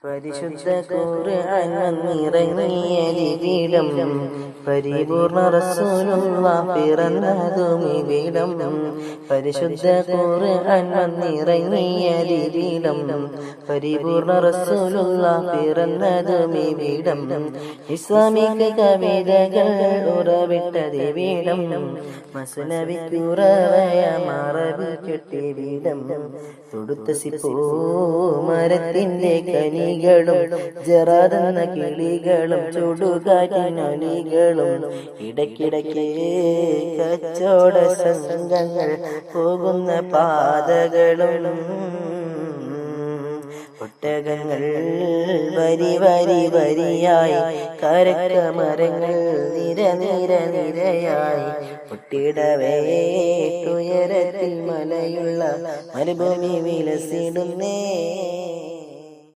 പരിശുദ്ധ ഖുർആൻ വന്നിറങ്ങിയ ലിപിടം പരിപൂർണ റസൂലുള്ളാഹ് പിറന്നതും ഇവിടം. പരിശുദ്ധ ഖുർആൻ വന്നിറങ്ങിയ ലിപിടം പരിപൂർണ റസൂലുള്ളാഹ് പിറന്നതും ഇവിടം. ഇസ്ലാമിക കവിതകൾ ഉറവിട്ടതിവിടം മസ്നവിക്കുറവയ മറവിക്കെട്ടിവിടം. തൊടുത്ത സിപ്പോ മരത്തിന്റെ കനികളും ജറാദെന്ന കിളികളും ചുടുകാറ്റിനൊലികളും ഇടയ്ക്കിടയ്ക്ക് കച്ചോട സംഘങ്ങൾ പോകുന്ന പാതകളും ഒട്ടകങ്ങൾ വരി വരി വരിയായി കരക്കമരങ്ങൾ നിര നിര നിരയായി പൊട്ടിടവേ ഉയരത്തിൽ മലയുള്ള മരുഭൂമി വിലസിടുന്നേ.